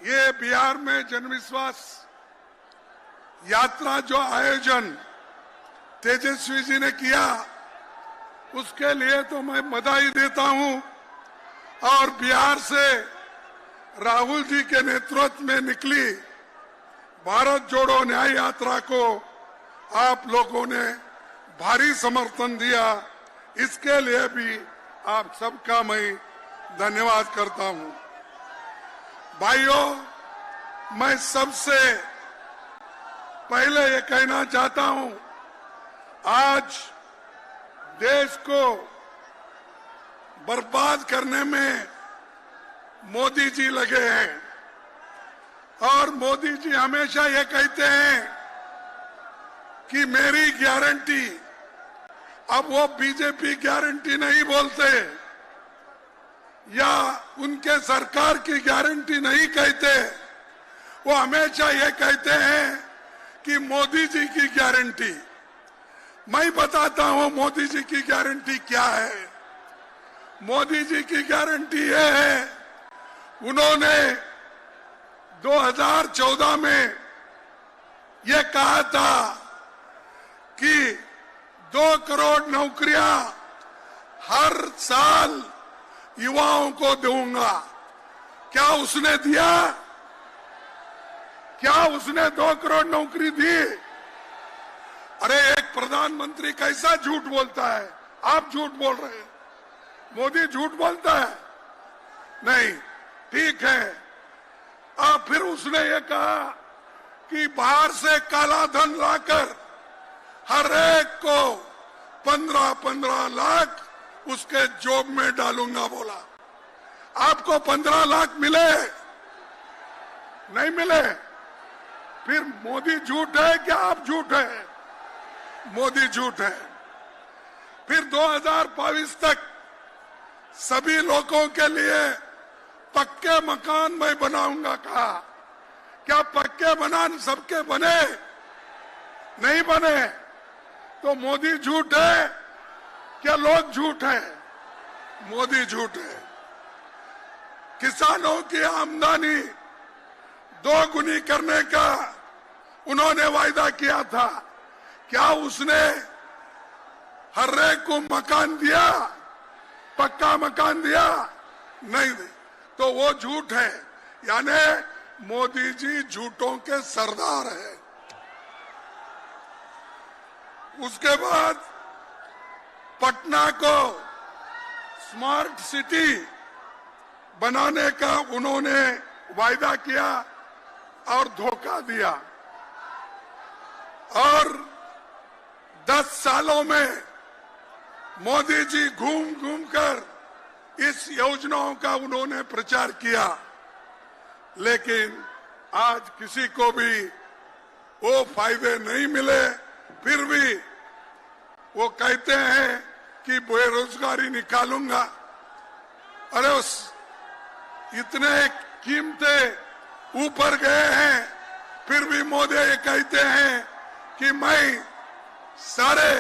ये बिहार में जनविश्वास यात्रा जो आयोजन तेजस्वी जी ने किया, उसके लिए तो मैं बधाई देता हूं। और बिहार से राहुल जी के नेतृत्व में निकली भारत जोड़ो न्याय यात्रा को आप लोगों ने भारी समर्थन दिया, इसके लिए भी आप सबका मैं धन्यवाद करता हूं। भाइयों, मैं सबसे पहले ये कहना चाहता हूं, आज देश को बर्बाद करने में मोदी जी लगे हैं। और मोदी जी हमेशा ये कहते हैं कि मेरी गारंटी, अब वो बीजेपी गारंटी नहीं बोलते या उनके सरकार की गारंटी नहीं कहते, वो हमेशा ये कहते हैं कि मोदी जी की गारंटी। मैं बताता हूं मोदी जी की गारंटी क्या है। मोदी जी की गारंटी ये है, उन्होंने 2014 में ये कहा था कि 2 करोड़ नौकरियां हर साल युवाओं को दूंगा। क्या उसने दिया? क्या उसने 2 करोड़ नौकरी दी? अरे एक प्रधानमंत्री कैसा झूठ बोलता है? आप झूठ बोल रहे हैं, मोदी झूठ बोलता है? नहीं, ठीक है। फिर उसने ये कहा कि बाहर से काला धन लाकर हर एक को 15-15 लाख उसके जॉब में डालूंगा बोला। आपको 15 लाख मिले? नहीं मिले। फिर मोदी झूठ है क्या आप झूठ है? मोदी झूठ है। फिर 2022 तक सभी लोगों के लिए पक्के मकान मैं बनाऊंगा कहा। क्या पक्के मकान सबके बने? नहीं बने। तो मोदी झूठ है क्या लोग झूठ है? मोदी झूठ है। किसानों की आमदनी 2 गुनी करने का उन्होंने वायदा किया था। क्या उसने हर एक को मकान दिया? पक्का मकान दिया? नहीं। तो वो झूठ है। यानी मोदी जी झूठों के सरदार है। उसके बाद पटना को स्मार्ट सिटी बनाने का उन्होंने वायदा किया और धोखा दिया। और 10 सालों में मोदी जी घूम घूम कर इस योजनाओं का उन्होंने प्रचार किया, लेकिन आज किसी को भी वो फायदे नहीं मिले। फिर भी वो कहते हैं कि बेरोजगारी निकालूंगा। अरे उस इतने कीमतें ऊपर गए हैं, फिर भी मोदी ये कहते हैं कि मैं सारे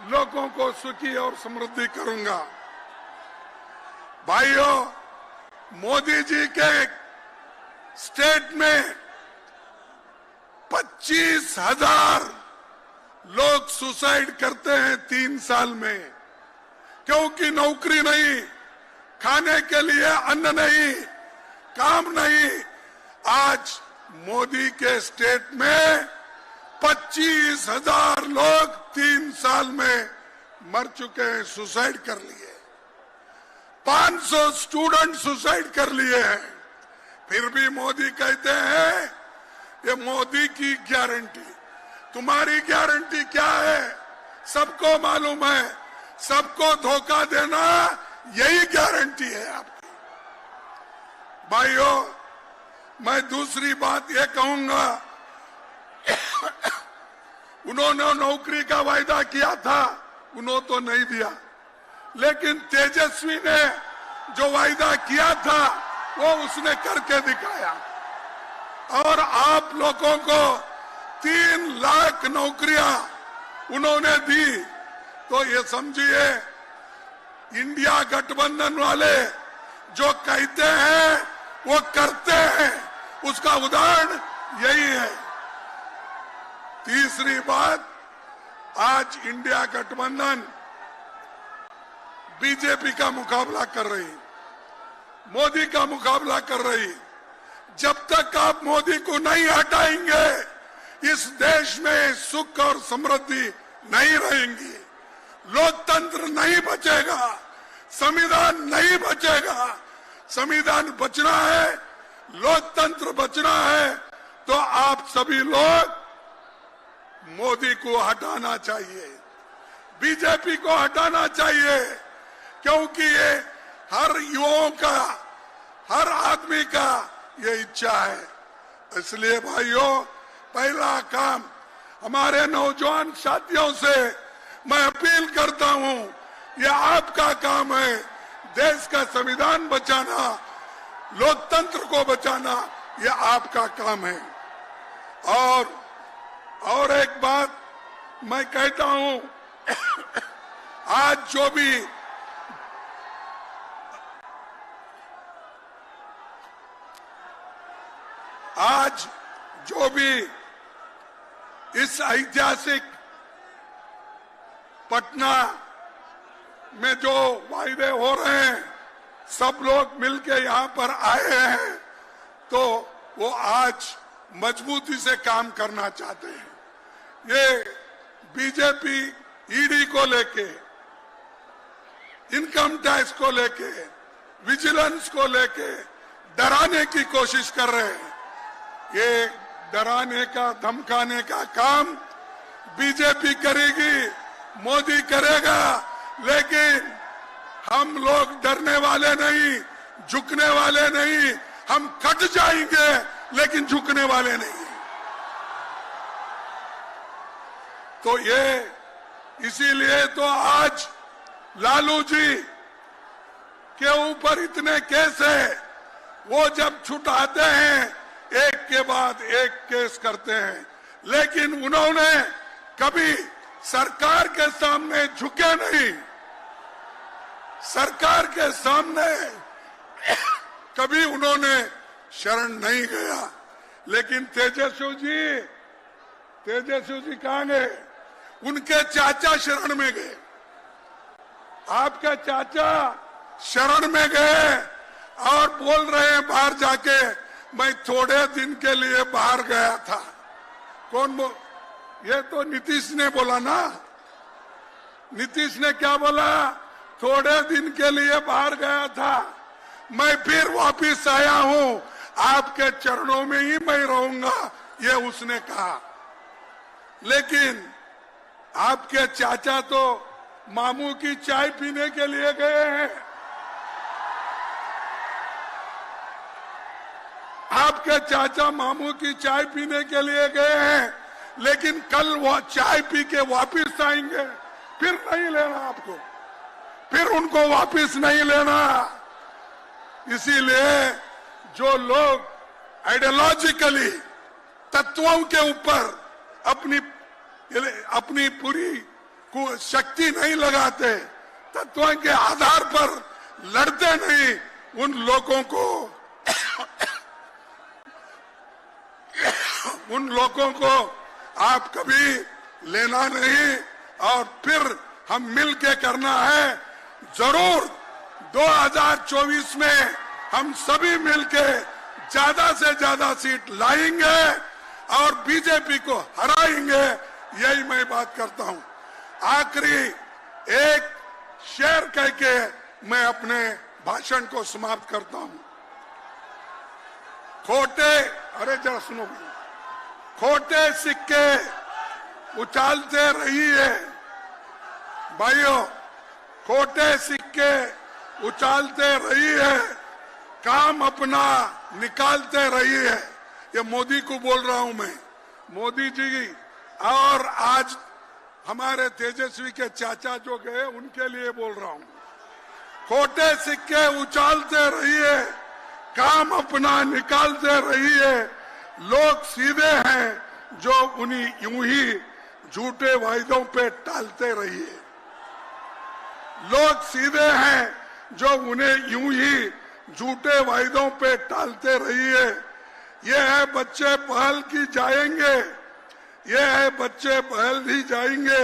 लोगों को सुखी और समृद्धि करूंगा। भाइयों, मोदी जी के स्टेट में 25,000 लोग सुसाइड करते हैं 3 साल में, क्योंकि नौकरी नहीं, खाने के लिए अन्न नहीं, काम नहीं। आज मोदी के स्टेट में 25,000 लोग 3 साल में मर चुके हैं, सुसाइड कर लिए। 500 स्टूडेंट सुसाइड कर लिए हैं। फिर भी मोदी कहते हैं ये मोदी की गारंटी। तुम्हारी गारंटी क्या है? सबको मालूम है, सबको धोखा देना यही गारंटी है आपकी। भाइयों, मैं दूसरी बात ये कहूंगा, उन्होंने नौकरी का वायदा किया था, उन्होंने तो नहीं दिया, लेकिन तेजस्वी ने जो वायदा किया था वो उसने करके दिखाया। और आप लोगों को 3 लाख नौकरियां उन्होंने दी। तो ये समझिए, इंडिया गठबंधन वाले जो कहते हैं वो करते हैं। उसका उदाहरण यही है। तीसरी बात, आज इंडिया गठबंधन बीजेपी का मुकाबला कर रही, मोदी का मुकाबला कर रही। जब तक आप मोदी को नहीं हटाएंगे, इस देश में सुख और समृद्धि नहीं रहेंगी, लोकतंत्र नहीं बचेगा, संविधान नहीं बचेगा। संविधान बचना है, लोकतंत्र बचना है, तो आप सभी लोग मोदी को हटाना चाहिए, बीजेपी को हटाना चाहिए, क्योंकि ये हर युवाओं का, हर आदमी का ये इच्छा है। इसलिए भाइयों, पहला काम हमारे नौजवान साथियों से मैं अपील करता हूं, ये आपका काम है, देश का संविधान बचाना, लोकतंत्र को बचाना, ये आपका काम है। और एक बात मैं कहता हूं, आज जो भी इस ऐतिहासिक पटना में जो वायदे हो रहे हैं, सब लोग मिलके यहाँ पर आए हैं, तो वो आज मजबूती से काम करना चाहते हैं। ये बीजेपी ईडी को लेके, इनकम टैक्स को लेके, विजिलेंस को लेके डराने की कोशिश कर रहे हैं। ये डराने का, धमकाने का काम बीजेपी करेगी, मोदी करेगा, लेकिन हम लोग डरने वाले नहीं, झुकने वाले नहीं। हम कट जाएंगे लेकिन झुकने वाले नहीं। तो ये इसीलिए तो आज लालू जी के ऊपर इतने केस है, वो जब छुटाते हैं एक के बाद एक केस करते हैं, लेकिन उन्होंने कभी सरकार के सामने झुके नहीं, सरकार के सामने कभी उन्होंने शरण नहीं गया। लेकिन तेजस्वी जी कहां गए? उनके चाचा शरण में गए, आपके चाचा शरण में गए और बोल रहे हैं बाहर जाके, मैं थोड़े दिन के लिए बाहर गया था। ये तो नीतीश ने बोला ना। नीतीश ने क्या बोला? थोड़े दिन के लिए बाहर गया था, मैं फिर वापिस आया हूं, आपके चरणों में ही मैं रहूंगा, ये उसने कहा। लेकिन आपके चाचा तो मामू की चाय पीने के लिए गए हैं। आपके चाचा मामू की चाय पीने के लिए गए हैं, लेकिन कल वो चाय पी के वापिस आएंगे, फिर नहीं लेना आपको, फिर उनको वापिस नहीं लेना। इसीलिए जो लोग आइडियोलॉजिकली तत्वों के ऊपर अपनी पूरी शक्ति नहीं लगाते, तत्वों के आधार पर लड़ते नहीं, उन लोगों को आप कभी लेना नहीं। और फिर हम मिल के करना है, जरूर 2024 में हम सभी मिलके ज्यादा से ज्यादा सीट लाएंगे और बीजेपी को हराएंगे, यही मैं बात करता हूं। आखिरी एक शेर कह के मैं अपने भाषण को समाप्त करता हूं। अरे जरा सुनो, खोटे सिक्के उछालते रहिए भाइयों, खोटे सिक्के उछालते रहिए, काम अपना निकालते रहिए। ये मोदी को बोल रहा हूं मैं, मोदी जी। और आज हमारे तेजस्वी के चाचा जो गए, उनके लिए बोल रहा हूं, खोटे सिक्के उछालते रहिए, काम अपना निकालते रहिए। लोग सीधे हैं जो उन्हीं यूं ही झूठे वायदों पे टालते रहिए। लोग सीधे हैं जो उन्हें यूं ही झूठे वायदों पे टालते रहिए। ये है बच्चे पहल की जाएंगे, ये है बच्चे पहल ही जाएंगे।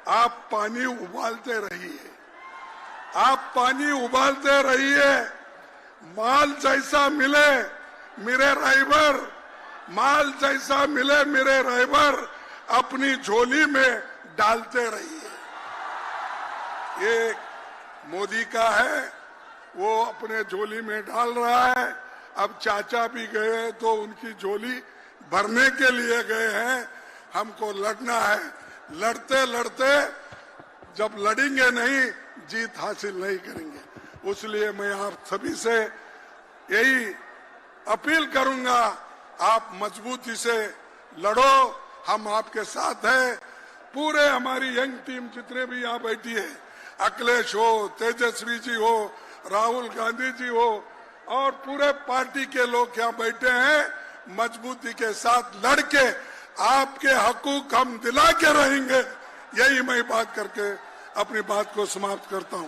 आप पानी उबालते रहिए, आप पानी उबालते रहिए। माल जैसा मिले मेरे राइबर, माल जैसा मिले मेरे राइबर, अपनी झोली में डालते रहिए। ये मोदी का है, वो अपने झोली में डाल रहा है। अब चाचा भी गए तो उनकी झोली भरने के लिए गए हैं। हमको लड़ना है, लड़ते लड़ते जब लड़ेंगे नहीं, जीत हासिल नहीं करेंगे। इसलिए मैं आप सभी से यही अपील करूंगा, आप मजबूती से लड़ो, हम आपके साथ हैं। पूरे हमारी यंग टीम जितने भी यहाँ बैठी है, अखिलेश हो, तेजस्वी जी हो, राहुल गांधी जी हो, और पूरे पार्टी के लोग यहाँ बैठे हैं। मजबूती के साथ लड़के आपके हकूक हम दिला के रहेंगे। यही मैं बात करके अपनी बात को समाप्त करता हूँ।